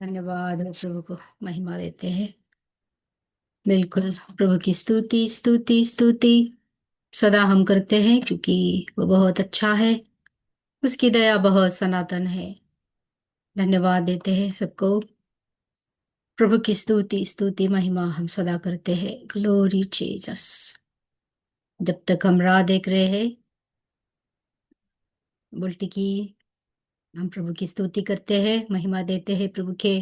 धन्यवाद। प्रभु को महिमा देते हैं। बिल्कुल, प्रभु की स्तुति स्तुति स्तुति सदा हम करते हैं, क्योंकि वो बहुत अच्छा है, उसकी दया बहुत सनातन है। धन्यवाद देते हैं सबको। प्रभु की स्तुति स्तुति महिमा हम सदा करते हैं। Glory Jesus. जब तक हम राह देख रहे हैं बुल्टी की, हम प्रभु की स्तुति करते हैं, महिमा देते हैं प्रभु के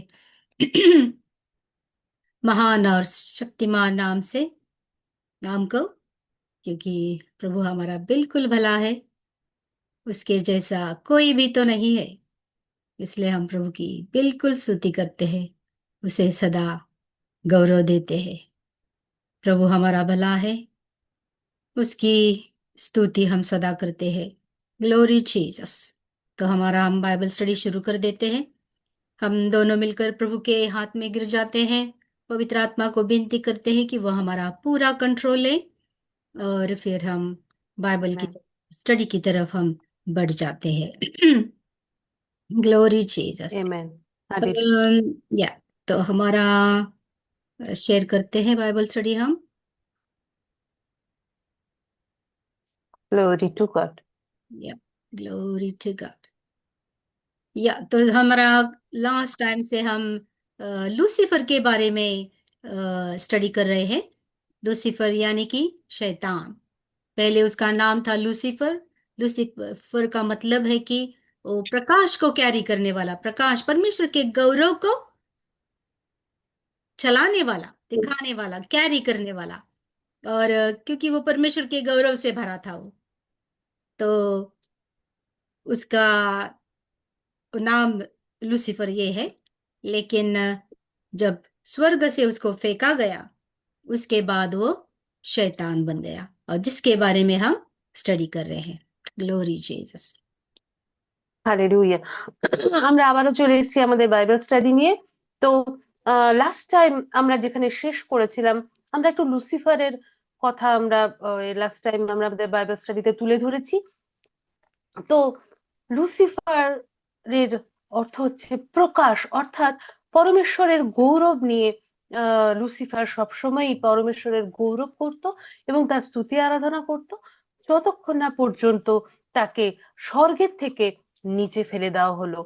महान और शक्तिमान नाम को, क्योंकि प्रभु हमारा बिल्कुल भला है, उसके जैसा कोई भी तो नहीं है। इसलिए हम प्रभु की बिल्कुल स्तुति करते हैं, उसे सदा गौरव देते हैं। प्रभु हमारा भला है, उसकी स्तुति हम सदा करते हैं। Glory Jesus. तो हम बाइबल स्टडी शुरू कर देते हैं। हम दोनों मिलकर प्रभु के हाथ में गिर जाते हैं, पवित्र आत्मा को विनती करते हैं कि वह हमारा पूरा कंट्रोल ले, और फिर हम बाइबल की स्टडी की तरफ हम बढ़ जाते हैं। Glory Jesus. Amen. या तो हमारा शेयर करते हैं बाइबल स्टडी हम। Glory to God. या ग्लोरी टू गॉड। या तो हमारा लास्ट टाइम से हम लूसीफर के बारे में स्टडी कर रहे हैं। लूसीफर यानी कि शैतान। पहले उसका नाम था लूसीफर। लूसीफर का मतलब है कि वो प्रकाश को कैरी करने वाला, प्रकाश परमेश्वर के गौरव को चलाने वाला, दिखाने वाला, कैरी करने वाला। और क्योंकि वो परमेश्वर के गौरव से भरा था वो, तो उसका नाम लूसीफर ये है। लेकिन जब स्वर्ग से उसको फेंका गया, उसके बाद वो शैतान बन गया, और जिसके बारे में हम स्टडी कर रहे हैं। Glory Jesus. হালেলুয়া। আমরা আবারও চলে এসেছি আমাদের বাইবেল স্টাডি নিয়ে। তো লাস্ট টাইম আমরা যেখানে শেষ করেছিলাম, আমরা একটু লুসিফারের কথা আমরা লাস্ট টাইম আমরা আমাদের বাইবেল স্টাডিতে তুলে ধরেছি। তো লুসিফারের অর্থ হচ্ছে প্রকাশ, অর্থাৎ পরমেশ্বরের গৌরব নিয়ে লুসিফার সবসময়ই পরমেশ্বরের গৌরব করত এবং তার স্তুতি আরাধনা করত, যতক্ষণ না পর্যন্ত তাকে স্বর্গের থেকে নিচে ফেলে দেওয়া হলো।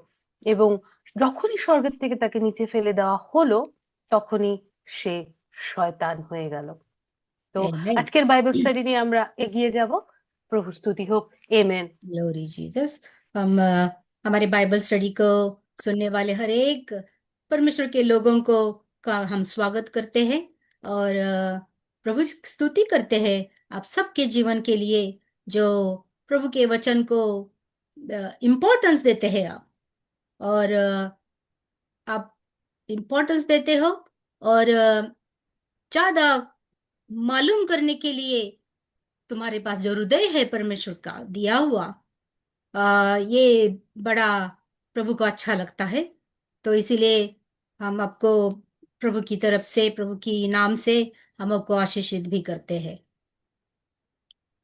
এবং যখনই স্বর্গের থেকে তাকে নিচে ফেলে দেওয়া হলো, তখনই সে শয়তান হয়ে গেল। তো Amen. আজকের বাইবেল স্টাডি নিয়ে আমরা এগিয়ে যাব। প্রভু স্তুতি হোক। আমেন। Glory Jesus. हम हमारे बाइबल स्टडी को सुनने वाले हर एक परमेश्वर के लोगों को का हम स्वागत करते हैं, और प्रभु की स्तुति करते हैं आप सबके जीवन के लिए, जो प्रभु के वचन को इम्पोर्टेंस देते हैं आप, और आप इम्पोर्टेंस देते हो, और ज्यादा मालूम करने के लिए तुम्हारे पास जो हृदय है परमेश्वर का दिया हुआ, ये बड़ा प्रभु को अच्छा लगता है। तो इसीलिए हम आपको प्रभु की तरफ से, प्रभु की नाम से हम आपको आशीषित भी करते हैं।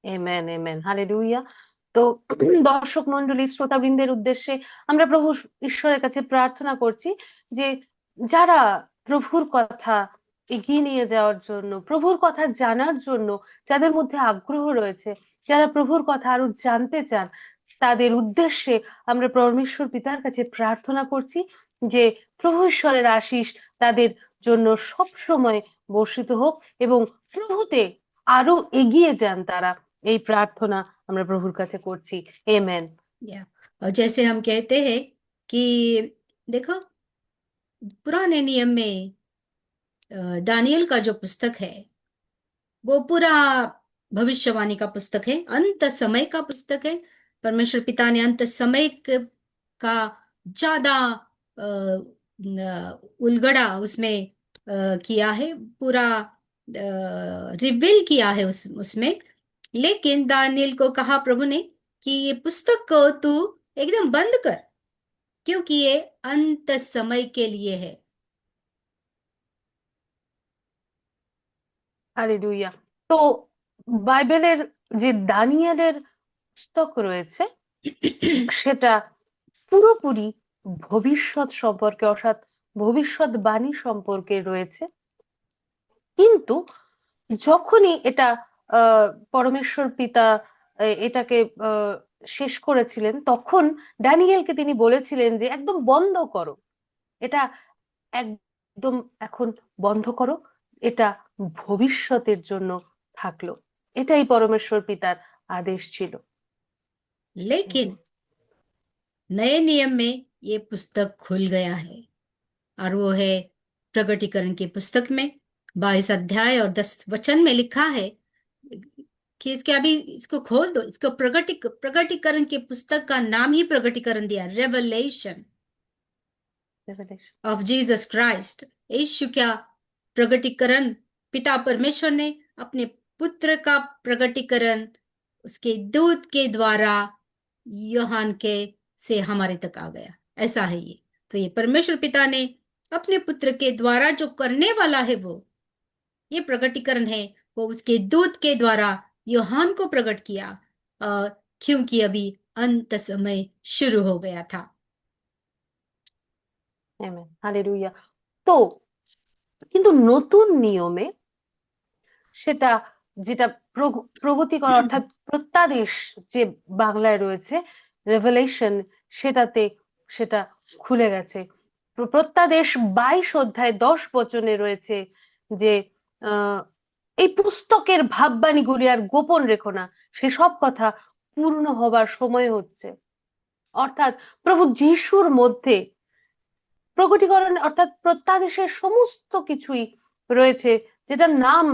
Amen amen hallelujah. তো দর্শক মন্ডলী, শ্রোতাবৃন্দের উদ্দেশ্যে আমরা প্রভু ঈশ্বরের কাছে প্রার্থনা করছি যে যারা প্রভুর কথা এগিয়ে নিয়ে যাওয়ার জন্য, প্রভুর কথা জানার জন্য যাদের মধ্যে আগ্রহ রয়েছে, যারা প্রভুর কথা আরো জানতে চান, তাদের উদ্দেশ্যে আমরা পরমেশ্বর পিতার কাছে প্রার্থনা করছি যে প্রভু ঈশ্বরের আশিস তাদের জন্য সব সময় বর্ষিত হোক এবং প্রভুতে আরো এগিয়ে যান তারা। এই প্রার্থনা আমরা প্রভুর কাছে করছি। আমেন। और जैसे हम कहते हैं कि देखो, पुराने नियम में दानियल का जो पुस्तक है, वो पूरा भविष्यवाणी का पुस्तक है, अंत समय का पुस्तक है। परमेश्वर पिता ने अंत समय का ज्यादा उलगड़ा उसमें किया है, पूरा रिवील किया है उसमें। लेकिन दानियल को कहा प्रभु ने कि ये पुस्तक को तू एकदम बंद कर, क्योंकि ये अंत समय के लिए है। হালেলুয়া। তো বাইবেলের যে দানিয়েলের পুস্তক রয়েছে, সেটা পুরোপুরি ভবিষ্যৎ সম্পর্কে, অর্থাৎ ভবিষ্যৎবাণী সম্পর্কে রয়েছে। কিন্তু যখনই এটা পরমেশ্বর পিতা এটাকে শেষ করেছিলেন, তখন ড্যানিয়েলকে তিনি বলেছিলেন যে একদম বন্ধ করো এটা, একদম এখন বন্ধ করো, এটা ভবিষ্যতের জন্য থাকলো। এটাই পরমেশ্বর পিতার आदेश ছিল। लेकिन नए नियम में ये पुस्तक खुल गया है, और वो है प्रगटीकरण की पुस्तक में 22 अध्याय और 10 वचन में लिखा है कि इसके अभी इसको खोल दो, इसको प्रगटीकरण की पुस्तक का नाम ही प्रगटीकरण दिया, रेवलेशन ऑफ जीसस क्राइस्ट। यीशु क्या प्रगटीकरण, पिता परमेश्वर ने अपने पुत्र का प्रगटीकरण उसके दूत के द्वारा यूहन्ना के से हमारे तक आ गया, ऐसा है ये। तो ये परमेश्वर पिता ने अपने पुत्र के द्वारा जो करने वाला है, वो ये प्रगटीकरण है, वो उसके दूत के द्वारा यूहन्ना को प्रकट किया, क्योंकि अभी अंत समय शुरू हो गया था। Amen, hallelujah. তো কিন্তু নতুন নিয়মে সেটা, যেটা প্রগতি করা অর্থাৎ প্রত্যাদেশ যে বাংলায় রয়েছে রেভেলেশন, সেটাতে সেটা খুলে গেছে। প্রত্যাদেশ 22 অধ্যায় 10 বচনে রয়েছে যে এই পুস্তকের ভাববাণীগুলি আর গোপন রেখো না, সেসব কথা পূর্ণ হবার সময় হচ্ছে। অর্থাৎ প্রভু যিশুর মধ্যে প্রকটীকরণ অর্থাৎ প্রত্যাদেশের সমস্ত কিছুই রয়েছে, যেটার নাম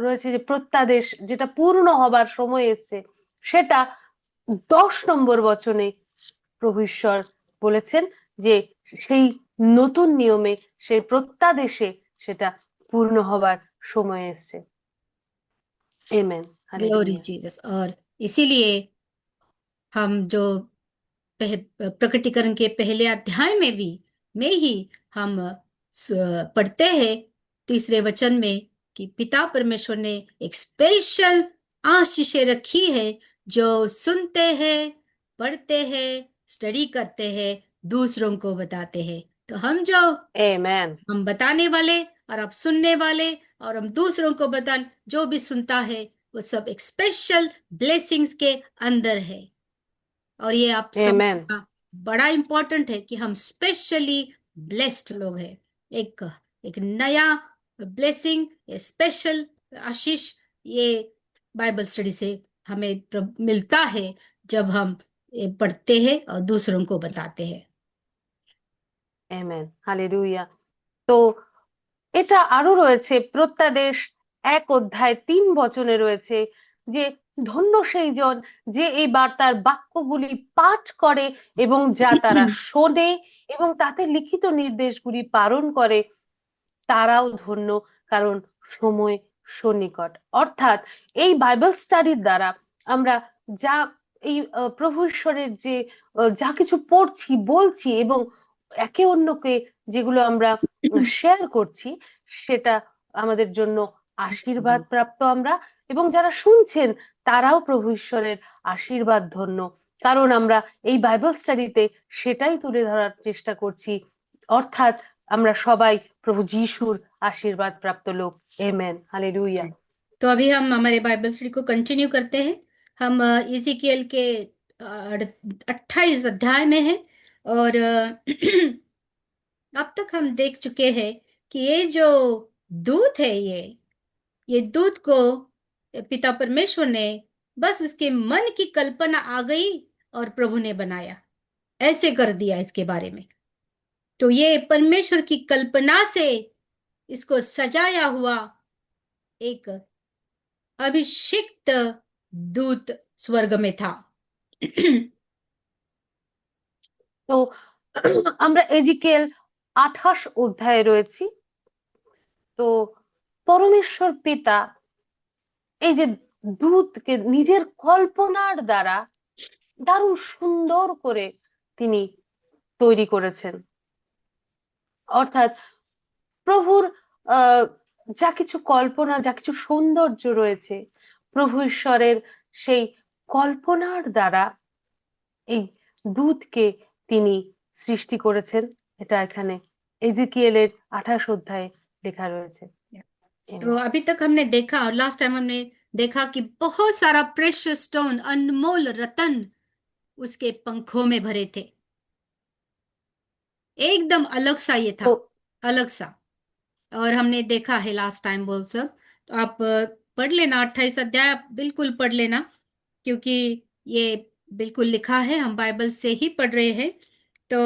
রয়েছে যে প্রত্যাদেশ, যেটা পূর্ণ হবার সময় এসছে, সেটা 10 নম্বর বচনে প্রভু ঈশ্বর বলেছেন যে সেই নতুন নিয়মে সেই প্রত্যাদেশে সেটা পূর্ণ হবার সময় এসছে। Amen, glory hallelujah. जीसस। और इसीलिए हम जो प्रकटीकरण के पहले अध्याय में ही हम पढ़ते हैं 3 वचन में कि पिता परमेश्वर ने एक स्पेशल आशीषें रखी है, जो सुनते हैं, पढ़ते हैं, स्टडी करते हैं, दूसरों को बताते हैं। तो आमेन, हम बताने वाले और आप सुनने वाले और हम दूसरों को बताने, जो भी सुनता है वो सब एक स्पेशल ब्लेसिंग्स के अंदर है। और ये आप आमेन, समझना बड़ा इंपॉर्टेंट है कि हम स्पेशली ब्लेस्ड लोग हैं। एक एक नया ब्लेसिंग, ये स्पेशल आशीष, ये बाइबल स्टडी से हमें मिलता है, जब हम ये पढ़ते हैं और दूसरों को बताते हैं। Amen, hallelujah. তো এটা আরো রয়েছে প্রত্যাদেশ 1 অধ্যায় 3 বচনে রয়েছে যে ধন্য সেই জন যে এই বার্তার বাক্যগুলি পাঠ করে এবং যা তারা শোনে এবং তাতে লিখিত নির্দেশগুলি পালন করে, তারাও ধন্য, কারণ সময় সন্নিকট। অর্থাৎ এই বাইবেল স্টাডির দ্বারা আমরা যা এই প্রভু ঈশ্বরের যে যা কিছু পড়ছি, বলছি এবং একে অন্যকে যেগুলো আমরা শেয়ার করছি, সেটা আমাদের জন্য আশীর্বাদ প্রাপ্ত আমরা, এবং যারা শুনছেন তারাও প্রভু ঈশ্বরের আশীর্বাদ ধন্য, কারণ আমরা এই বাইবেল স্টাডিতে সেটাই তুলে ধরার চেষ্টা করছি। অর্থাৎ আমরা সবাই প্রভু যিশুর আশীর্বাদ প্রাপ্ত লোক। आमेन, हालेलुया। तो अभी हम हमारे बाइबल स्टडी को कंटिन्यू करते हैं। हम इज़िकियल के 28 अध्याय में हैं, और अब तक हम देख चुके हैं कि ये जो दूत है, ये दूत को पिता परमेश्वर ने बस उसके मन की कल्पना आ गई और प्रभु ने बनाया, ऐसे कर दिया इसके बारे में। तो ये परमेश्वर की कल्पना से इसको सजाया हुआ एक अभिषिक्त दूत स्वर्ग में था। তো আমরা এজিকেল 28 অধ্যায়ে রয়েছি। তো পরমেশ্বর পিতা এই যে দূতকে নিজের কল্পনার দ্বারা দারুণ সুন্দর করে তিনি তৈরি করেছেন। অর্থাৎ প্রভুর যা কিছু কল্পনা, যা কিছু সৌন্দর্য রয়েছে, প্রভু ঈশ্বরের সেই কল্পনার দ্বারা এই দূতকে তিনি সৃষ্টি করেছেন, এটা এখানে এজিকিয়েলের 28 অধ্যায়ে লেখা রয়েছে। तो Amen. अभी तक हमने देखा, और लास्ट टाइम हमने देखा कि बहुत सारा प्रेशियस स्टोन, अनमोल रतन उसके पंखों में भरे थे। एकदम अलग सा ये था, तो अलग सा। और हमने देखा है लास्ट टाइम वो सब। तो आप पढ़ लेना 28 अध्याय, आप बिल्कुल पढ़ लेना, क्योंकि ये बिल्कुल लिखा है, हम बाइबल से ही पढ़ रहे हैं। तो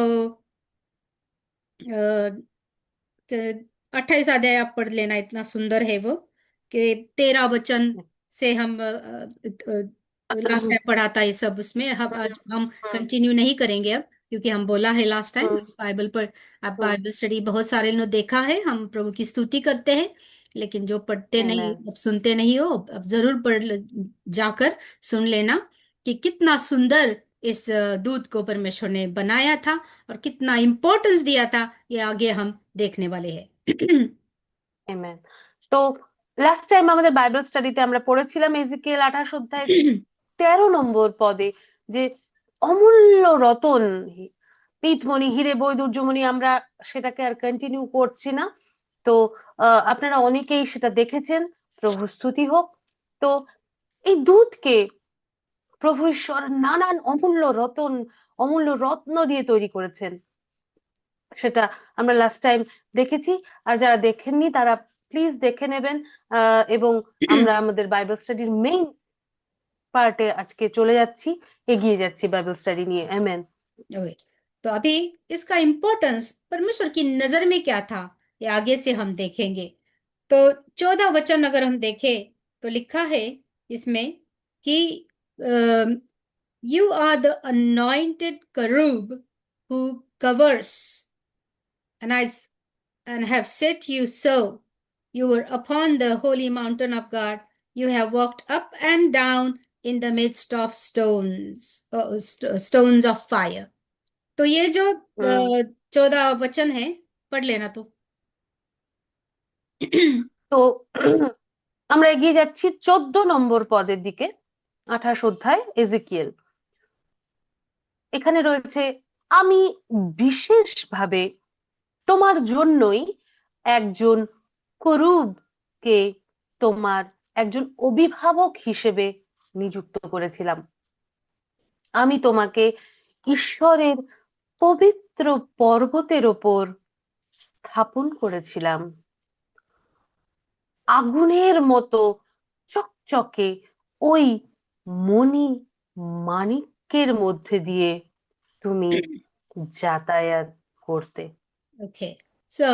28 अध्याय आप पढ़ लेना, इतना सुंदर है वो, कि 13 वचन से हम लास्ट टाइम पढ़ा था ये सब। उसमें हम आज हम हम्म कंटिन्यू नहीं करेंगे अब, क्योंकि हम बोला है लास्ट टाइम हम्म बाइबल पर। अब हम्म बाइबल स्टडी बहुत सारे ने देखा है, हम प्रभु की स्तुति करते हैं, लेकिन जो पढ़ते नहीं, Amen. अब सुनते नहीं हो, अब जरूर जाकर सुन लेना कि कितना सुंदर इस दूध को परमेश्वर ने बनाया था, और कितना इम्पोर्टेंस दिया था, ये आगे हम देखने वाले हैं। Amen. তো লাস্ট টাইম আমাদের বাইবেল স্টাডিতে আমরা পড়েছিলাম এজিকিয়েল 28 অধ্যায় 13 নম্বর পদে যে অমূল্য রতন, পীতমণি, হিরে, বৈদুর্যমণি, আমরা সেটাকে আর কন্টিনিউ করছি না। তো আপনারা অনেকেই সেটা দেখেছেন, প্রভুর স্তুতি হোক। তো এই দুধকে প্রভু ঈশ্বর নানান অমূল্য রতন, অমূল্য রত্ন দিয়ে তৈরি করেছেন, সেটা আমরা লাস্ট টাইম দেখেছি। আর যারা দেখেননি তারা প্লিজ দেখে নেবেন। এবং আমরা আমাদের বাইবেল স্টাডির মেইন পার্টে আজকে চলে যাচ্ছি, এগিয়ে যাচ্ছি বাইবেল स्टडी নিয়ে। আমেন। ओके, तो अभी इसका इम्पोर्टेंस परमेश्वर की नजर में क्या था, ये आगे से हम देखेंगे। तो 14 वचन अगर हम देखें, तो लिखा है इसमें कि यू आर द अनॉइंटेड करूब who covers, and I and have set you so. You were upon the holy mountain of God. You have walked up and down in the midst of stones of fire. तो ये जो হুম 14 वचन है, पढ़ लेना तो। তো আমরা এগিয়ে যাচ্ছি 14 নম্বর পদের দিকে, 28 অধ্যায় এজিকিয়েল। এখানে রয়েছে, আমি বিশেষভাবে তোমার জন্যই একজন করুবকে তোমার একজন অভিভাবক হিসেবে নিযুক্ত করেছিলাম। আমি তোমাকে ঈশ্বরের পবিত্র পর্বতের ওপর স্থাপন করেছিলাম। আগুনের মতো চকচকে ওই মণি মাণিক্যের মধ্যে দিয়ে তুমি যাতায়াত করতে। ओके, सो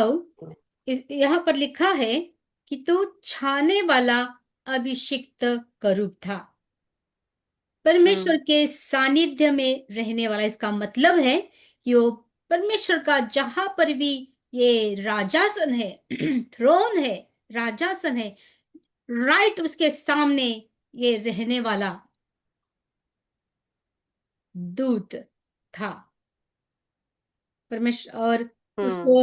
यहाँ पर लिखा है कि तू छाने वाला अभिषिक्त करूब था, হুম परमेश्वर के सानिध्य में रहने वाला। इसका मतलब है कि वो परमेश्वर का जहां पर भी ये राजासन है, थ्रोन है, राजासन है, राइट उसके सामने ये रहने वाला दूत था परमेश्वर। और হুম उसको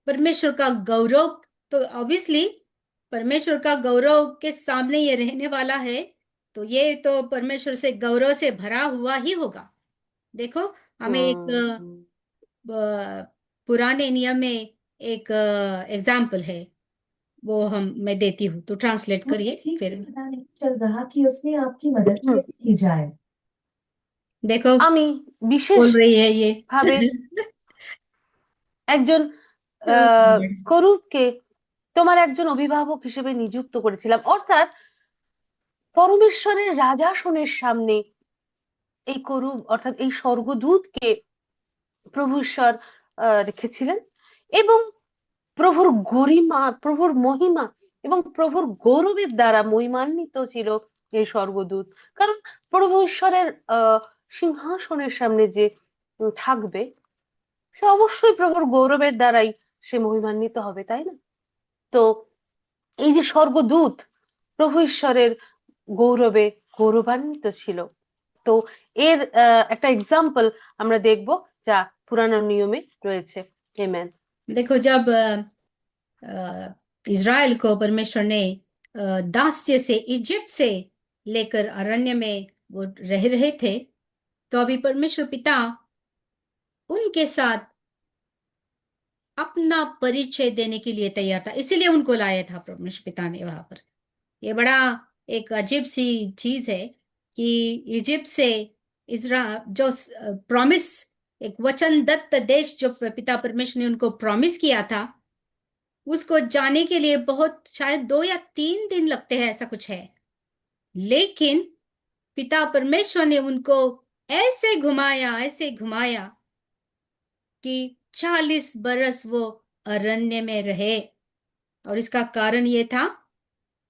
परमेश्वर का गौरव, तो ऑब्वियसली परमेश्वर का गौरव के सामने ये रहने वाला है, तो ये तो परमेश्वर से गौरव से भरा हुआ ही होगा। देखो, हमें एक হুম হুম पुराने नियम में एक एग्जाम्पल है, वो हम मैं देती हूँ, तो ट्रांसलेट मुझे करिए ठीक से फिर। पता नहीं चल रहा कि उसमें आपकी मदद হুম। कैसे की जाए। देखो, আমি বিশেষ बोल रही है ये। ভাবে একজন Oh God. করুবকে তোমার একজন অভিভাবক হিসেবে নিযুক্ত করেছিলাম, অর্থাৎ পরমেশ্বরের রাজাসনের সামনে এই করুব অর্থাৎ এই স্বর্গদূতকে প্রভু ঈশ্বর রেখেছিলেন। এবং প্রভুর গরিমা, প্রভুর মহিমা এবং প্রভুর গৌরবের দ্বারা মহিমান্বিত ছিল এই স্বর্গদূত। কারণ প্রভু ঈশ্বরের সিংহাসনের সামনে যে থাকবে, সে অবশ্যই প্রভুর গৌরবের দ্বারাই সে মহিমান্বিত হবে, তাই না? তো এই যে স্বর্গদূত প্রভু ঈশ্বরের গৌরবে গৌরবান্বিত ছিল। তো এর একটা এক্সাম্পল আমরা দেখব যা পুরানো নিয়মে রয়েছে। আমেন। देखो, जब इज़राइल को परमेश्वर ने दास्य से, इजिप्ट से लेकर अरण्य में वो रह रहे थे, तो अभी परमेश्वर पिता उनके साथ अपना परिचय देने के लिए तैयार था, इसीलिए उनको लाया था परमेश्वर पिता ने वहां पर। ये बड़ा एक अजीब सी चीज है कि इजिप्ट से इजरा जो प्रॉमिस, एक वचन दत्त देश जो पिता परमेश्वर ने उनको प्रॉमिस किया था, उसको जाने के लिए बहुत शायद 2 या 3 दिन लगते हैं, ऐसा कुछ है। लेकिन पिता परमेश्वर ने उनको ऐसे घुमाया कि 40 बरस वो अरण्य में रहे। और इसका कारण ये था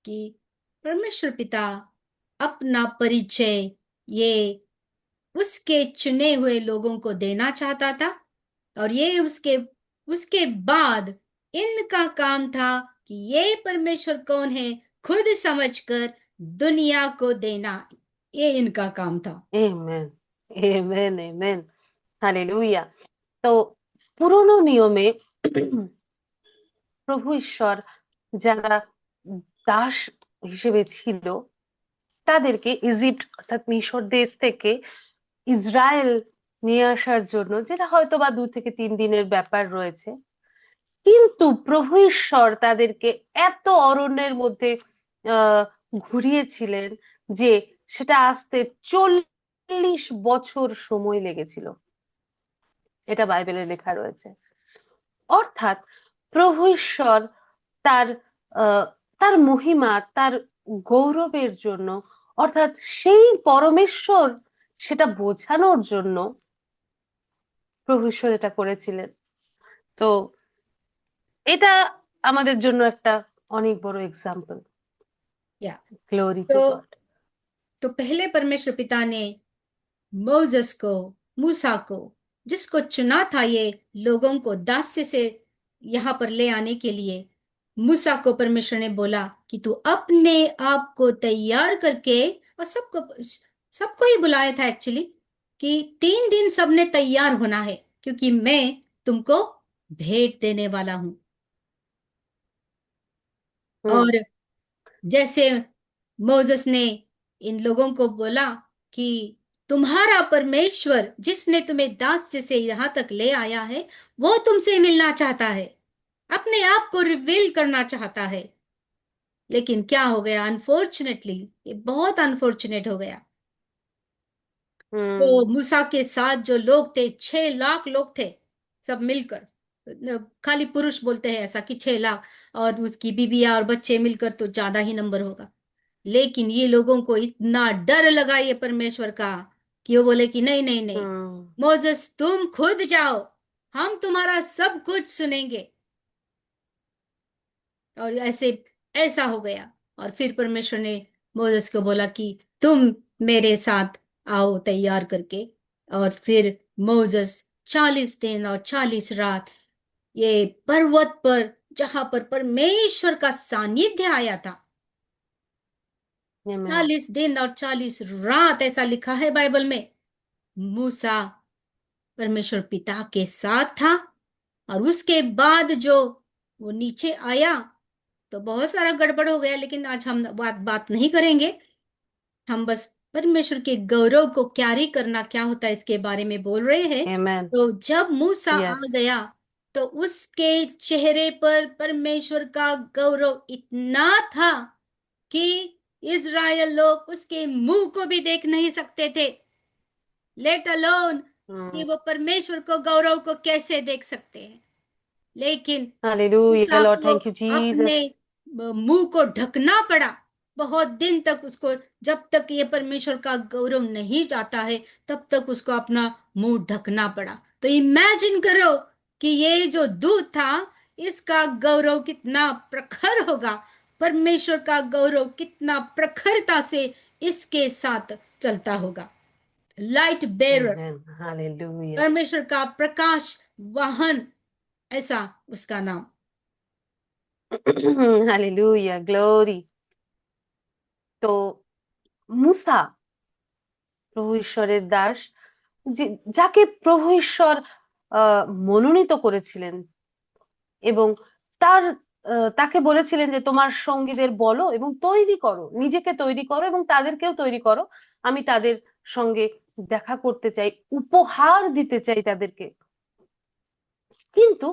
कि परमेश्वर पिता अपना परिचय ये उसके चुने हुए लोगों को देना चाहता था। और ये उसके उसके बाद इनका काम था कि ये परमेश्वर कौन है खुद समझकर दुनिया को देना, ये इनका काम था। Amen, amen, amen, hallelujah. তো পুরোনো নিয়মে প্রভু ঈশ্বর যারা দাস হিসেবে ছিল তাদেরকে ইজিপ্ট অর্থাৎ মিশর দেশ থেকে ইসরায়েল নিয়ে আসার জন্য, যেটা হয়তো বা 2 থেকে 3 দিনের ব্যাপার রয়েছে, কিন্তু প্রভু ঈশ্বর তাদেরকে এত অরণ্যের মধ্যে আহ ঘুরিয়েছিলেন যে সেটা আসতে 40 বছর সময় লেগেছিল, এটা বাইবেলে লেখা রয়েছে। অর্থাৎ প্রভু ঈশ্বর তার তার মহিমা, তার গৌরবের জন্য, অর্থাৎ সেই পরমেশ্বর সেটা বোঝানোর জন্য প্রভু ঈশ্বর এটা করেছিলেন। তো এটা আমাদের জন্য একটা অনেক বড় এক্সাম্পল। या গ্লোরি টু तो গড। तो पहले परमेश्वर पिता ने मोसेस को, मूसा को, जिसको चुना था ये लोगों को दास्य से यहाँ पर ले आने के लिए, मूसा को परमेश्वर ने बोला कि तू अपने आप को तैयार करके, और सबको ही बुलाया था एक्चुअली, कि 3 दिन सबने तैयार होना है क्योंकि मैं तुमको भेंट देने वाला हूं। হুম और जैसे मोसेस ने इन लोगों को बोला कि तुम्हारा परमेश्वर जिसने तुम्हें दास्य से यहां तक ले आया है, वो तुमसे मिलना चाहता है, अपने आप को रिवील करना चाहता है। लेकिन क्या हो गया, अनफॉर्चुनेटली, ये बहुत अनफॉर्चुनेट हो गया। হুম तो मूसा के साथ जो लोग थे, 6 लाख लोग थे सब मिलकर। खाली पुरुष बोलते हैं ऐसा कि 6 लाख, और उसकी बीबियां और बच्चे मिलकर तो ज्यादा ही नंबर होगा। लेकिन ये लोगों को इतना डर लगा ये परमेश्वर का कि वो बोले कि नहीं नहीं नहीं, হুম मोजेस तुम खुद जाओ, हम तुम्हारा सब कुछ सुनेंगे। और ऐसे ऐसा हो गया। और फिर परमेश्वर ने मोजेस को बोला कि तुम मेरे साथ आओ तैयार करके। और फिर मोजेस 40 दिन और 40 रात ये पर्वत पर, जहां पर परमेश्वर का सानिध्य आया था, amen 40 दिन और 40 रात, ऐसा लिखा है बाइबल में। मूसा परमेश्वर पिता के साथ था। और उसके बाद जो वो नीचे आया तो बहुत सारा गड़बड़ हो गया, लेकिन आज हम बात बात नहीं करेंगे। हम बस परमेश्वर के गौरव को क्यारी करना क्या होता है इसके बारे में बोल रहे हैं। amen तो जब मूसा आ yes गया तो उसके चेहरे पर परमेश्वर का गौरव इतना था कि इज़राइल लोग उसके मुंह को भी देख नहीं सकते थे, लेट अलोन कि হুম वो परमेश्वर को गौरव को कैसे देख सकते हैं। लेकिन हालेलुया मूसा लॉर्ड, को थैंक यू जीसस। अपने मुंह को ढकना पड़ा बहुत दिन तक उसको। जब तक ये परमेश्वर का गौरव नहीं जाता है तब तक उसको अपना मुंह ढकना पड़ा। तो इमेजिन करो कि ये जो दूत था इसका गौरव कितना प्रखर होगा, परमेश्वर का गौरव कितना प्रखरता से इसके साथ चलता होगा। Light bearer, amen hallelujah. परमेश्वर का प्रकाश वाहन, ऐसा उसका नाम। Hallelujah glory. তো মুসা প্রভু ঈশ্বরের দাস, যাকে প্রভু ঈশ্বর মনোনীত করেছিলেন এবং তার তাকে বলেছিলেন যে তোমার সঙ্গীদের বলো এবং তৈরি করো, নিজেকে তৈরি করো এবং তাদেরকেও তৈরি করো, আমি তাদের সঙ্গে দেখা করতে চাই, উপহার দিতে চাই তাদেরকে। কিন্তু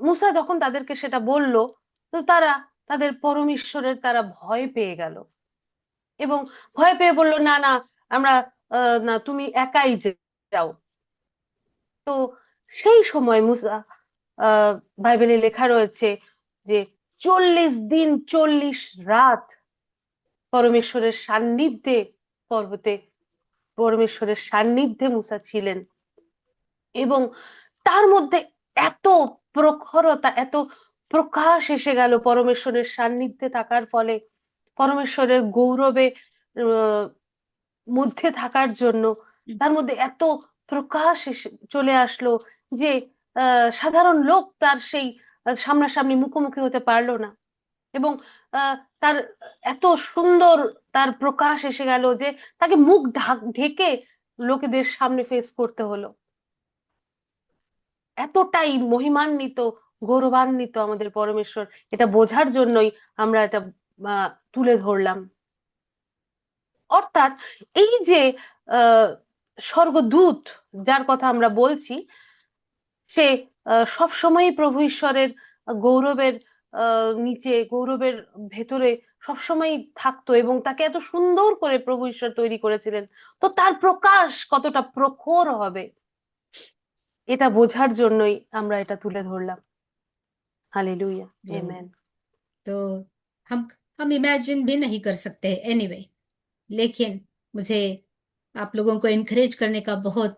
মুসা যখন তাদেরকে সেটা বলল, তো তারা তাদের পরম ঈশ্বরের তারা ভয় পেয়ে গেল এবং ভয় পেয়ে বলল, না না, আমরা না, তুমি একাই যাও। তো সেই সময় মুসা, আহ বাইবেলে লেখা রয়েছে যে 40 দিন 40 রাত পরমেশ্বরের সান্নিধ্যে, পর্বতে পরমেশ্বরের সান্নিধ্যে মুসা ছিলেন। এবং তার মধ্যে এত প্রখরতা, এত প্রকাশ এসে গেল পরমেশ্বরের সান্নিধ্যে থাকার ফলে, পরমেশ্বরের গৌরবে আহ, মধ্যে থাকার জন্য তার মধ্যে এত প্রকাশ চলে আসলো যে সাধারণ লোক তার সেই সামনাসামনি মুখোমুখি হতে পারলো না। এবং তার এত সুন্দর তার প্রকাশ এসে গেল যে তাকে মুখ ঢেকে লোকেদের সামনে ফেস করতে হলো। এতটাই মহিমান্বিত, গৌরবান্বিত আমাদের পরমেশ্বর, এটা বোঝার জন্যই আমরা এটা তুলে ধরলাম। অর্থাৎ এই যে আহ স্বর্গদূত যার কথা আমরা বলছি, সে সব সময়ই প্রভু ঈশ্বরের গৌরবের নিচে, গৌরবের ভেতরে সবসময় থাকতো এবং তাকে এত সুন্দর করে প্রভু ঈশ্বর তৈরি করেছিলেন। তো তার প্রকাশ কতটা প্রখর হবে, এটা বোঝার জন্যই আমরা এটা তুলে ধরলাম। हालेलुया, जरूर। आमेन। तो हम हम इमेजिन भी नहीं कर सकते एनीवे, लेकिन मुझे आप लोगों को इनकरेज करने का बहुत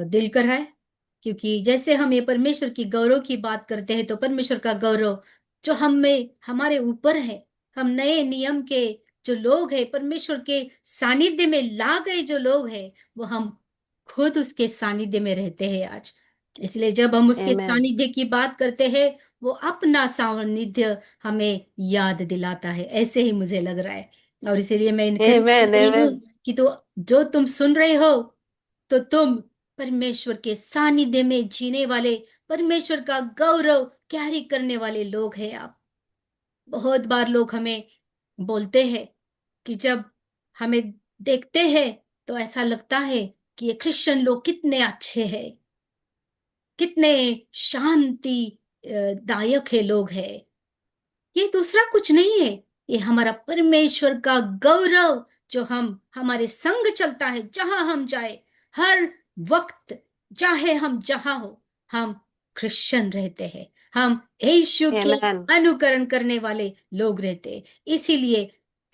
दिल कर रहा है, क्योंकि जैसे हम ये परमेश्वर की गौरव की बात करते हैं, तो परमेश्वर का गौरव जो हम में हमारे ऊपर है, हम नए नियम के जो लोग हैं, परमेश्वर के सानिध्य में ला गए जो लोग हैं, वो हम खुद उसके सानिध्य में रहते हैं आज। इसलिए जब हम उसके आमेन, सानिध्य की बात करते हैं, वो अपना सानिध्य हमें याद दिलाता है, ऐसे ही मुझे लग रहा है। और इसीलिए मैं इनकरेज कर आमेन, रही हूँ आमेन, कि तो जो तुम सुन रहे हो, तो तुम परमेश्वर के सानिध्य में जीने वाले, परमेश्वर का गौरव कैरी करने वाले लोग हैं आप। बहुत बार लोग हमें बोलते हैं कि जब हमें देखते हैं तो ऐसा लगता है कि ये क्रिश्चियन लोग कितने अच्छे हैं, कितने शांति दायक है लोग हैं। ये दूसरा कुछ नहीं है, ये हमारा परमेश्वर का गौरव जो हम हमारे संग चलता है, जहां हम जाए, हर वक्त, चाहे हम जहां हो, हम क्रिश्चियन रहते हैं, हम यीशु के आमेन, अनुकरण करने वाले लोग रहते हैं। इसीलिए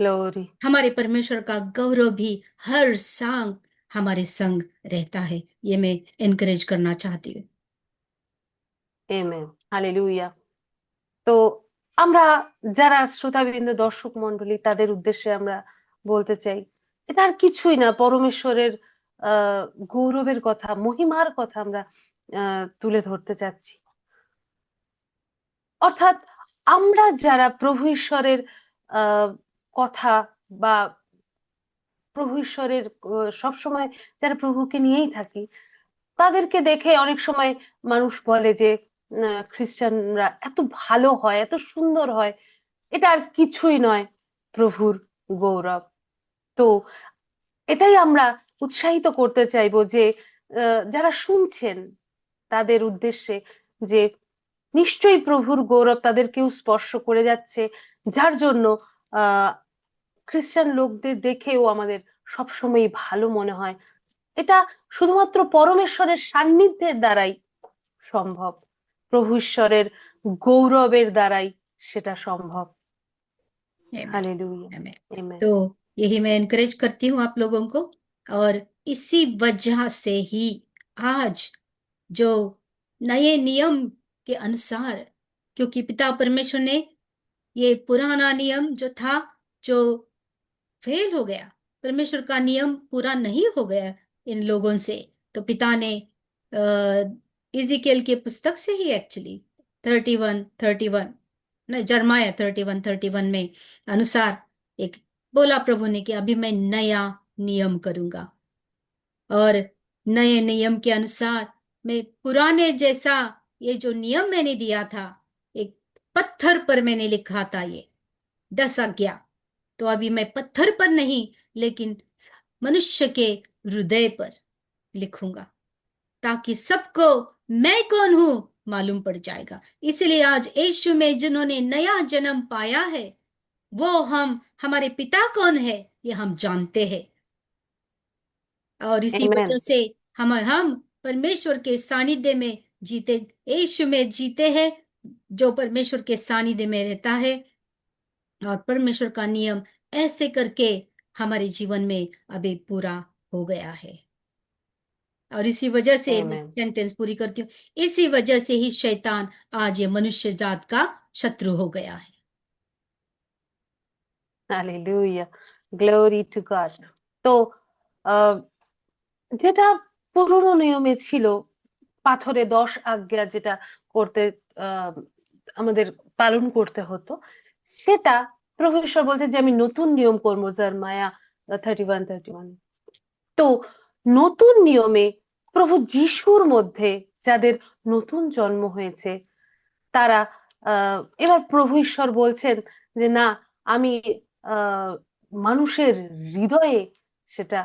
ग्लोरी, हमारे परमेश्वर का गौरव भी हर संग हमारे संग रहता है। ये मैं एनकरेज करना चाहती हूँ। आमेन, हालेलुया। তো আমরা যারা শ্রোতাবৃন্দ, দর্শক মন্ডলী, তাদের উদ্দেশ্যে আমরা বলতে চাই, এটা আর কিছুই না, পরমেশ্বরের আহ গৌরবের কথা, মহিমার কথা আমরা তুলে ধরতে চাচ্ছি। অর্থাৎ আমরা যারা প্রভু ঈশ্বরের আহ কথা বা প্রভু ঈশ্বরের সবসময় যারা প্রভুকে নিয়েই থাকি, তাদেরকে দেখে অনেক সময় মানুষ বলে যে খ্রিস্টানরা এত ভালো হয়, এত সুন্দর হয়। এটা আর কিছুই নয়, প্রভুর গৌরব। তো এটাই আমরা উৎসাহিত করতে চাইবো যে যারা শুনছেন তাদের উদ্দেশ্যে, যে নিশ্চয়ই প্রভুর গৌরব তাদেরকেও স্পর্শ করে যাচ্ছে, যার জন্য আহ খ্রিস্টান লোকদের দেখেও আমাদের সবসময় ভালো মনে হয়। এটা শুধুমাত্র পরমেশ্বরের সান্নিধ্যের দ্বারাই সম্ভব, প্রভু ঈশ্বরের গৌরবের দ্বারাই সেটা সম্ভব। Amen. Hallelujah, Amen. आमेन, तो यही मैं एनकरेज करती हूँ आप लोगों को, और इसी वजह से ही आज जो नए नियम के अनुसार, क्योंकि पिता परमेश्वर ने ये पुराना नियम जो था, जो फेल हो गया, परमेश्वर का नियम पूरा नहीं हो गया इन लोगों से, तो पिता ने इजिकेल के पुस्तक से ही एक्चुअली 31 नहीं, जर्माया 31 में अनुसार एक बोला प्रभु ने कि अभी मैं नया नियम करूंगा, और नए नियम के अनुसार मैं पुराने जैसा ये जो नियम मैंने दिया था, एक पत्थर पर मैंने लिखा था ये 10 आज्ञा, तो अभी मैं पत्थर पर नहीं, लेकिन मनुष्य के हृदय पर लिखूंगा, ताकि सबको मैं कौन हूं मालूम पड़ जाएगा। इसलिए आज यीशु में जिन्होंने नया जन्म पाया है, वो हमारे पिता कौन है ये हम जानते हैं, और इसी वजह Amen. से हम परमेश्वर के सानिध्य में जीते, यीशु में जीते हैं, जो परमेश्वर के सानिध्य में रहता है, और परमेश्वर का नियम ऐसे करके हमारे जीवन में अभी पूरा हो गया है। और इसी वजह से मैं Amen. सेंटेंस पूरी करती हूँ, इसी वजह से ही शैतान आज ये मनुष्य जात का शत्रु हो गया है। Hallelujah. Glory to God. তো যেটা পুরনো নিয়মে ছিল, পাথরে 10 আজ্ঞা যেটা করতে আহ, আমাদের পালন করতে হতো, সেটা প্রভু ঈশ্বর বলছে যে আমি নতুন নিয়ম করবো, জার্মায়া 31:31। তো নতুন নিয়মে প্রভু যিশুর মধ্যে যাদের নতুন জন্ম হয়েছে, তারা এবার প্রভু ঈশ্বর বলছেন যে না, আমি মানুষের হৃদয়ে সেটা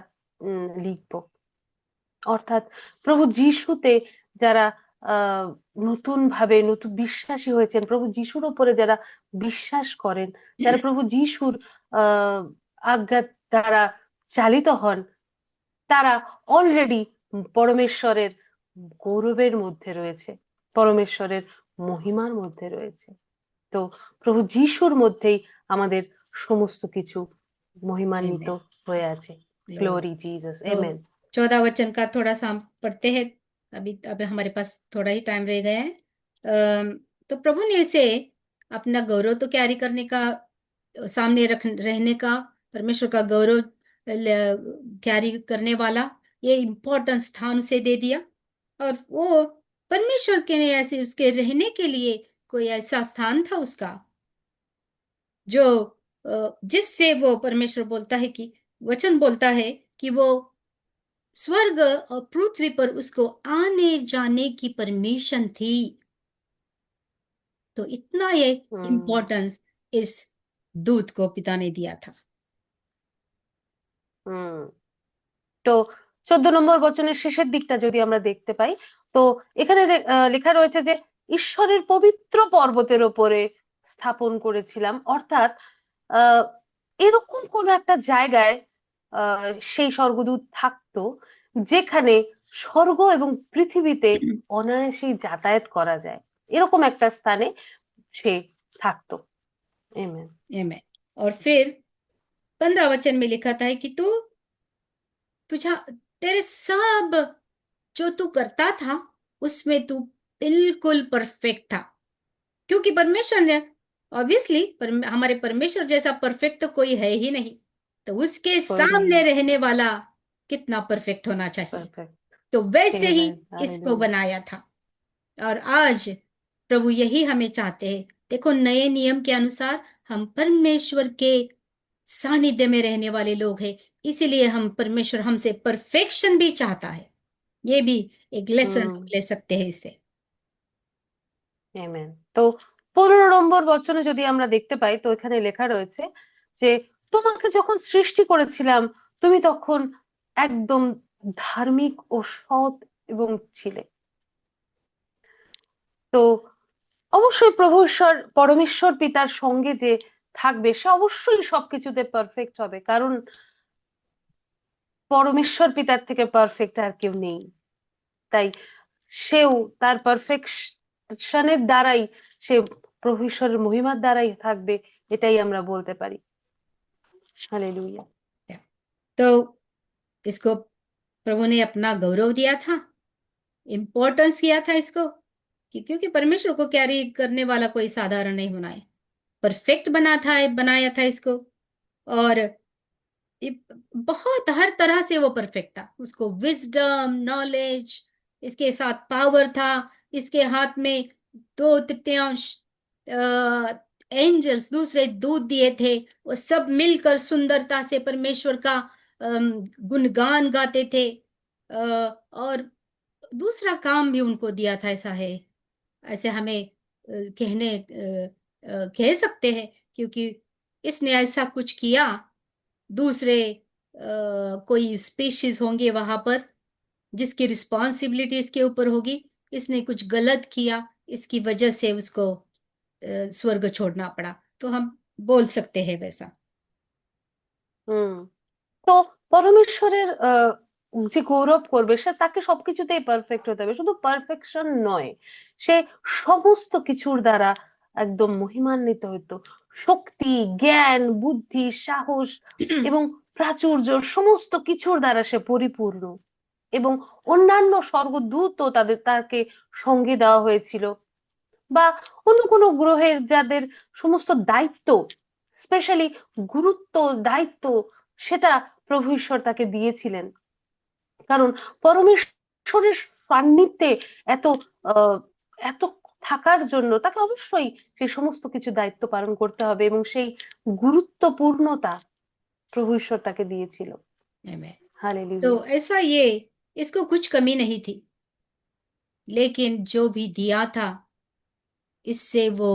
লিখবো। অর্থাৎ প্রভু যিশুতে যারা নতুন ভাবে নতুন বিশ্বাসী হয়েছেন, প্রভু যিশুর উপরে যারা বিশ্বাস করেন, যারা প্রভু যিশুর আজ্ঞা দ্বারা চালিত হন, তারা অলরেডি পরমেশ্বরের গৌরবের মধ্যে রয়েছে, পরমেশ্বরের মহিমার মধ্যে রয়েছে। তো প্রভু যিশুর মধ্যেই আমাদের সমস্ত কিছু মহিমান্বিত হয়ে আছে। Glory Jesus, amen. 14 वचन का थोड़ा सा हम पढ़ते हैं, अभी हमारे पास थोड़ा ही टाइम रह गया है। तो प्रभु ने इसे अपना गौरव तो कैरी करने का, सामने रहने का, परमेश्वर का गौरव कैरी करने वाला ये इम्पोर्टेंट स्थान उसे दे दिया, और वो परमेश्वर के ने ऐसे उसके रहने के लिए कोई ऐसा स्थान था उसका, जो जिससे वो परमेश्वर बोलता है कि, वचन बोलता है कि वो स्वर्ग और पृथ्वी पर उसको आने जाने की परमिशन थी। तो इतना ये इम्पोर्टेंस इस दूत को पिता ने दिया था। তো 14 নম্বর বচনের শেষের দিকটা যদি আমরা দেখতে পাই, তো এখানে লেখা রয়েছে যে ঈশ্বরের পবিত্র পর্বতের ওপরে স্থাপন করেছিলাম। অর্থাৎ এরকম কোন একটা জায়গায় সেই স্বর্গদূত থাকতো, যেখানে স্বর্গ এবং পৃথিবীতে অনায়াসেই যাতায়াত করা যায়, এরকম একটা স্থানে সে থাকতো। आमेन। आमेन। और फिर 15 वचन में लिखा था कि तुझा तेरे सब जो तू करता था उसमें तू बिल्कुल परफेक्ट था, क्योंकि परमेश्वर ने ऑब्वियसली हमारे परमेश्वर जैसा परफेक्ट तो कोई है ही नहीं, तो उसके सामने रहने वाला कितना परफेक्ट होना चाहिए, तो वैसे ही इसको बनाया था। और आज प्रभु यही हमें चाहते हैं। देखो, नए नियम के अनुसार हम परमेश्वर के सानिध्य में रहने वाले लोग हैं, इसीलिए हम परमेश्वर हमसे परफेक्शन भी चाहता है। ये भी एक लेसन ले सकते हैं इससे। আমেন। তো 15 নম্বর বচনে যদি আমরা দেখতে পাই, তো এখানে লেখা রয়েছে যে তোমাকে যখন সৃষ্টি করেছিলাম তুমি তখন একদম ধার্মিক ও সৎ এবং ছিলে। তো অবশ্যই প্রভু ঈশ্বর পরমেশ্বর পিতার সঙ্গে যে থাকবে, সে অবশ্যই সবকিছুতে পারফেক্ট হবে, কারণ পরমেশ্বর পিতার থেকে পারফেক্ট আর কেউ নেই। তাই সেও তার পারফেকশনের দ্বারাই, সে প্রভু ঈশ্বরের মহিমার দ্বারাই থাকবে, এটাই আমরা বলতে পারি। हालेलुया। तो इसको प्रभु ने अपना गौरव दिया था, इम्पोर्टेंस किया था इसको, क्योंकि परमेश्वर को कैरी करने वाला कोई साधारण नहीं होना है, परफेक्ट बनाया था इसको, और बहुत हर तरह से वो परफेक्ट था। उसको विजडम, नॉलेज, इसके साथ पावर था, इसके हाथ में 2/3 एंजल्स, दूसरे दूत दिए थे, वो सब मिलकर सुंदरता से परमेश्वर का गुणगान गाते थे, और दूसरा काम भी उनको दिया था। ऐसा है, ऐसे हमें कह सकते हैं, क्योंकि इसने ऐसा कुछ किया। दूसरे कोई स्पीशीज होंगे वहां पर जिसकी रिस्पॉन्सिबिलिटी इसके ऊपर होगी, इसने कुछ गलत किया, इसकी वजह से उसको स्वर्ग छोड़ना पड़ा, तो हम बोल सकते हैं वैसा। হুম। তো পরমেশ্বরের যে গৌরব করবে, সে তাকে সবকিছুতেই পারফেক্ট হতে হবে, শুধু পারফেকশন নয়, সে সমস্ত কিছুর দ্বারা একদম মহিমান্বিত হতো। শক্তি, জ্ঞান, বুদ্ধি, সাহস এবং প্রাচুর্য, সমস্ত কিছুর দ্বারা সে পরিপূর্ণ। এবং অন্যান্য স্বর্গদূতও তাকে সঙ্গে দেওয়া হয়েছিল, বা অন্য কোনো গ্রহের যাদের সমস্ত দায়িত্ব, স্পেশালি গুরুত্ব, দায়িত্ব, সেটা প্রভু ঈশ্বর তাকে দিয়েছিলেন। কারণ পরমেশ্বরের সান্নিধ্যে এত আহ এত থাকার জন্য তাকে অবশ্যই সেই সমস্ত কিছু দায়িত্ব পালন করতে হবে, এবং সেই গুরুত্বপূর্ণতা প্রভু ঈশ্বর তাকে দিয়েছিল। Amen। হালেলুয়া। तो ऐसा ये, इसको कुछ कमी नहीं थी, लेकिन जो भी दिया था, इससे वो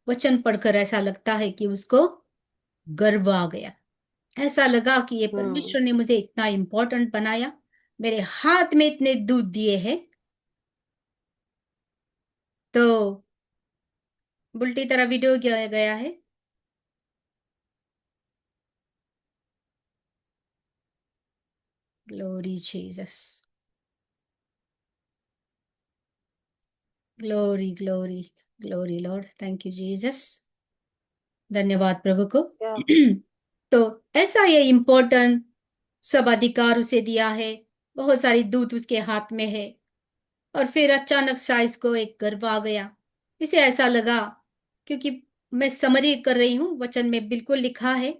वचन पढ़कर ऐसा लगता है कि उसको गर्व आ गया। ऐसा लगा कि ये হুম। परमेश्वर ने मुझे इतना इम्पोर्टेंट बनाया, मेरे हाथ में इतने दूध दिए हैं, तो उल्टी तरह वीडियो गया गया है। Glory Jesus, glory glory glory Lord, thank you Jesus, धन्यवाद प्रभु को। क्या। तो ऐसा ये इम्पोर्टेंट सब अधिकार उसे दिया है, बहुत सारी दूत उसके हाथ में है, और फिर अचानक सा इसको एक गर्व आ गया। इसे ऐसा लगा, क्योंकि मैं समरी कर रही हूँ, वचन में बिल्कुल लिखा है,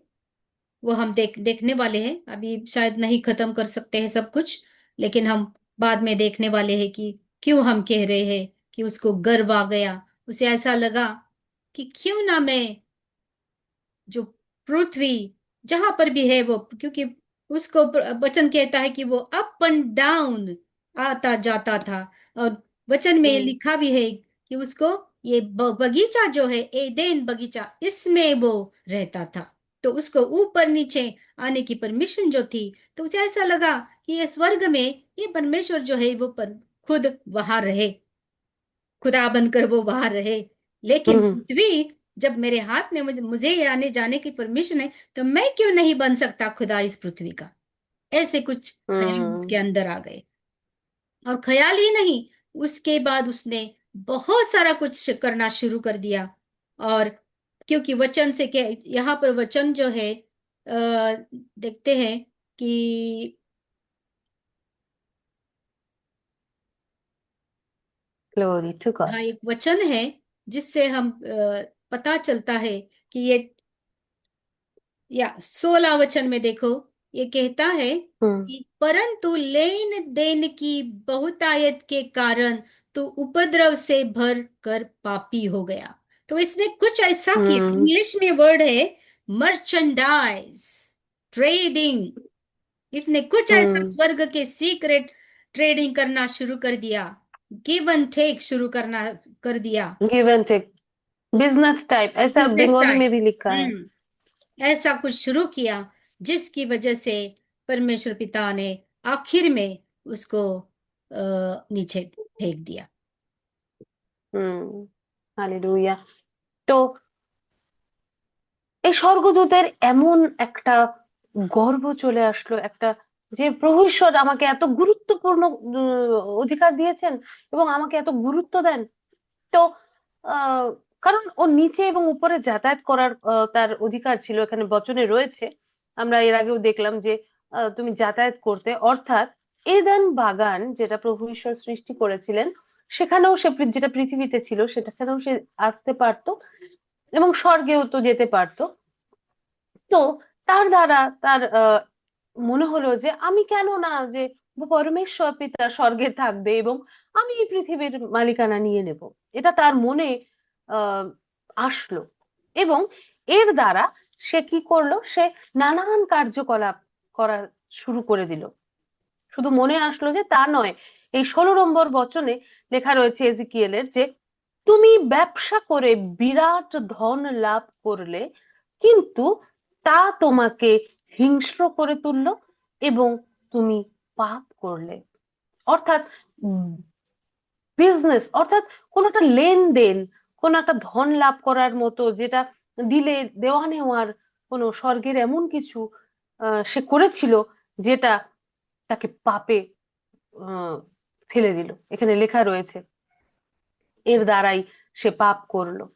वो हम देखने वाले हैं, अभी शायद नहीं खत्म कर सकते हैं सब कुछ, लेकिन हम बाद में देखने वाले हैं कि क्यों हम कह रहे हैं कि उसको गर्व आ गया। उसे ऐसा लगा कि क्यों ना मैं जो पृथ्वी जहां पर भी है वो, क्योंकि उसको वचन कहता है कि वो अप एंड डाउन आता जाता था, और वचन में হুম। लिखा भी है कि उसको ये बगीचा जो है, एदेन बगीचा, इसमें वो रहता था, तो उसको ऊपर नीचे आने की परमिशन जो थी, तो उसे ऐसा लगा कि ये स्वर्ग में ये परमेश्वर जो है वो पर खुद वहां रहे, खुदा बनकर वो वहां रहे। लेकिन হুম। पृथ्वी जब मेरे हाथ में मुझे आने जाने की परमिशन है, तो मैं क्यों नहीं बन सकता खुदा इस पृथ्वी का। ऐसे कुछ ख्याल হুম। उसके अंदर आ गए, और ख्याल ही नहीं, उसके बाद उसने बहुत सारा कुछ करना शुरू कर दिया। और क्योंकि वचन से क्या, यहाँ पर वचन जो है देखते हैं कि গ্লোরি টু গড। हाँ, एक वचन है जिससे हम पता चलता है कि ये, या 16 वचन में देखो, ये कहता है হুম। कि परंतु लेन देन की बहुतायत के कारण तो उपद्रव से भर कर पापी हो गया। तो इसने कुछ ऐसा किया, হুম। इंग्लिश में वर्ड है मर्चेंडाइज, ट्रेडिंग। इसने कुछ ऐसा হুম। स्वर्ग के सीक्रेट ट्रेडिंग करना शुरू कर दिया, गिव एंड टेक शुरू करना कर दिया, give and take, business type, ऐसा बिजनेस बंगाली टाइप। में भी लिखा है। ऐसा कुछ शुरू किया, जिसकी वजह से परमेश्वर पिता ने आखिर में उसको नीचे फेंक दिया। হুম। হালেলুয়া। তো এই স্বর্গদূতের এমন একটা গর্ব চলে আসলো, একটা, যে প্রভু ঈশ্বর আমাকে এত গুরুত্বপূর্ণ অধিকার দিয়েছেন এবং আমাকে এত গুরুত্ব দেন। তো আহ কারণ ও নিচে এবং উপরে যাতায়াত করার তার অধিকার ছিল, এখানে বচনে রয়েছে। আমরা এর আগেও দেখলাম যে তুমি যাতায়াত করতে, অর্থাৎ এডেন বাগান যেটা প্রভু ঈশ্বর সৃষ্টি করেছিলেন, সেখানেও সে যেটা পৃথিবীতে ছিল সেটাখানেও সে আসতে পারতো, এবং স্বর্গেও তো যেতে পারতো। তো তার দ্বারা তার মনে হলো যে আমি কেন না, যে পরমেশ্বর পিতা স্বর্গে থাকবে এবং আমি এই পৃথিবীর মালিকানা নিয়ে নেব, এটা তার মনে আহ আসলো। এবং এর দ্বারা সে কি করলো, সে নানান কার্যকলাপ করা শুরু করে দিল। শুধু মনে আসলো যে তা নয়, এই 16 নম্বর বচনে লেখা রয়েছে এজিকিয়েলের, যে তুমি ব্যবসা করে বিরাট ধন লাভ করলে, কিন্তু তা তোমাকে হিংস্র করে তুললো এবং তুমি পাপ করলে। অর্থাৎ বিজনেস, অর্থাৎ কোন একটা লেনদেন, কোন একটা ধন লাভ করার মতো, যেটা দিলে দেওয়া নেওয়ার কোন স্বর্গের এমন কিছু সে করেছিল, যেটা তাকে পাপে আহ ফেলে দিল। এখানে লেখা রয়েছে এর দ্বারাই সে পাপ করলো।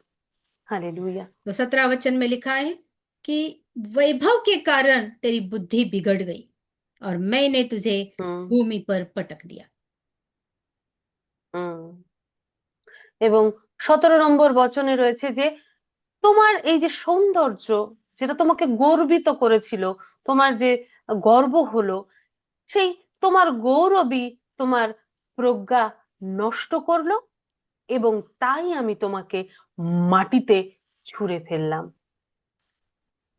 हालेलुया। तो 17 वचन में लिखा है कि वैभव के कारण तेरी बुद्धि बिगड़ गई और मैंने तुझे हम्म भूमि पर पटक दिया। हम्म। এবং 17 নম্বর বচনে রয়েছে যে তোমার এই যে সৌন্দর্য, যেটা তোমাকে গর্বিত করেছিল, তোমার যে গর্ব হলো, সেই তোমার গৌরবই তোমার প্রজ্ঞা নষ্ট করলো, এবং তাই আমি তোমাকে মাটিতে ছুঁড়ে ফেললাম।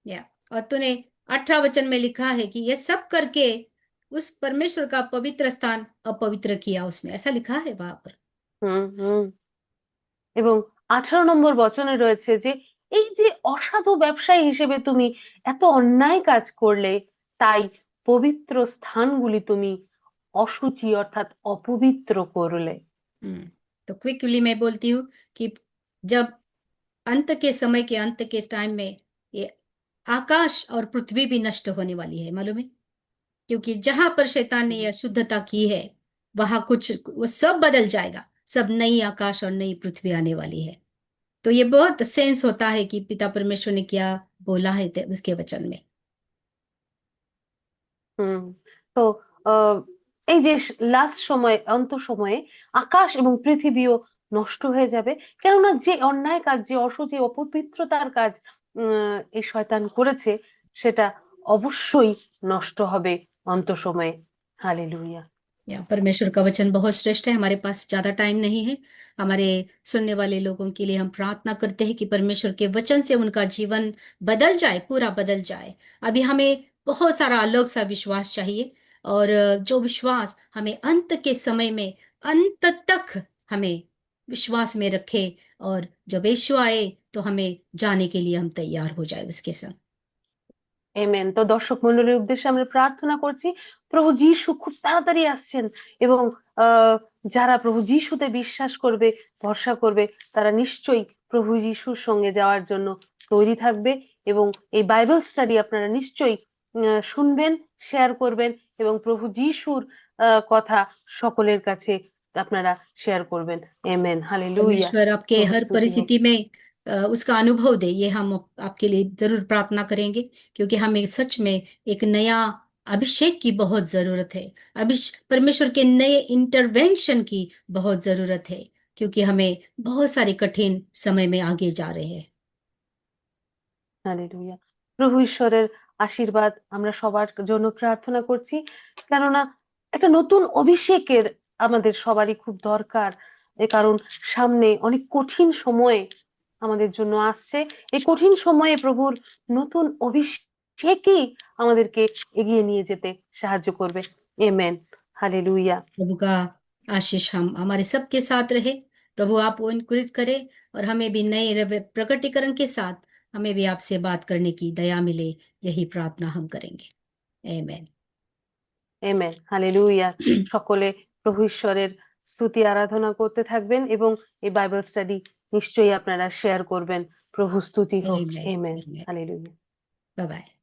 या और तूने 18 वचन में लिखा है कि ये सब करके उस परमेश्वर का पवित्र स्थान अपवित्र किया उसने, ऐसा लिखा है वहां पर। হুম হুম। এবং 18 নম্বর বচনে রয়েছে যে এই যে অসাধু ব্যবসায়ী হিসেবে তুমি এত অন্যায় কাজ করলে, তাই পবিত্র স্থানগুলি তুমি অশুচি অর্থাৎ অপবিত্র করলে। तो क्विकली मैं बोलती हूँ कि जब अंत के समय के अंत के टाइम में ये आकाश और पृथ्वी भी नष्ट होने वाली है, मालूम है? क्योंकि जहां पर शैतान ने यह शुद्धता की है वहां कुछ वो सब बदल जाएगा, सब नई आकाश और नई पृथ्वी आने वाली है। तो ये बहुत सेंस होता है कि पिता परमेश्वर ने क्या बोला है उसके वचन में। হুম। তো আহ, এই যে লাস্ট সময়, অন্ত সময়ে আকাশ এবং পৃথিবীও নষ্ট হয়ে যাবে, কেননা যে অন্যায় কাজ, যে অশুচি অপবিত্রতার কাজ এই শয়তান করেছে, সেটা অবশ্যই নষ্ট হবে অন্ত সময়ে। হালেলুয়া। या परमेश्वर का वचन बहुत श्रेष्ठ है। हमारे पास ज्यादा टाइम नहीं है। हमारे सुनने वाले लोगों के लिए हम प्रार्थना करते हैं कि परमेश्वर के वचन से उनका जीवन बदल जाए, पूरा बदल जाए। अभी हमें बहुत सारा अलग सा विश्वास चाहिए, और जो विश्वास हमें अंत के समय में अंत तक हमें विश्वास में रखे, और जब यीशु आए तो हमें जाने के लिए हम तैयार हो जाए उसके संग। আমেন। তো দর্শক মন্ডলীর উদ্দেশ্যে আমরা প্রার্থনা করছি, প্রভু যিশু খুব তাড়াতাড়ি আসছেন, এবং আহ যারা প্রভু যিশুতে বিশ্বাস করবে, ভরসা করবে, তারা নিশ্চয়ই প্রভু যিশুর সঙ্গে যাওয়ার জন্য তৈরি থাকবে। এবং এই বাইবেল স্টাডি আপনারা নিশ্চয়ই শুনবেন, শেয়ার করবেন, এবং প্রভু যিশুর কথা সকলের কাছে আপনারা শেয়ার করবেন। আমেন। হালেলুয়া। परमेश्वर आपके প্রভু हर स्तुति হোক। परिस्थिति में उसका अनुभव दे, ये हम आपके लिए जरूर प्रार्थना करेंगे, क्योंकि हमें सच में एक नया अभिषेक की बहुत जरूरत है। परमेश्वर के नए इंटरवेंशन की बहुत जरूरत है, क्योंकि हमें बहुत सारे कठिन समय में आगे जा रहे हैं। হালেলুয়া। প্রভু ঈশ্বরের আশীর্বাদ আমরা সবার জন্য প্রার্থনা করছি, কেননা একটা নতুন অভিষেকের আমাদের সবারই খুব দরকার। কারণ সামনে অনেক কঠিন সময় আমাদের জন্য আসছে। এই কঠিন সময়ে প্রভুর নতুন অভিষেকই আমাদেরকে এগিয়ে নিয়ে যেতে সাহায্য করবে। আমেন। হালেলুয়া। प्रभु का आशीष हम हमारे सबके साथ रहे। प्रभु आप वो इंक्रीज करे, और हमें भी नए प्रकटीकरण के साथ हमें भी आपसे बात करने की दया मिले, यही प्रार्थना हम करेंगे। आमेन। আমেন। হালেলুয়া। সকলে প্রভু ঈশ্বরের স্তুতি আরাধনা করতে থাকবেন, এবং এই বাইবেল স্টাডি নিশ্চয়ই আপনারা শেয়ার করবেন। প্রভু স্তুতি হোক। Amen. Amen. Amen. Hallelujah. Bye bye.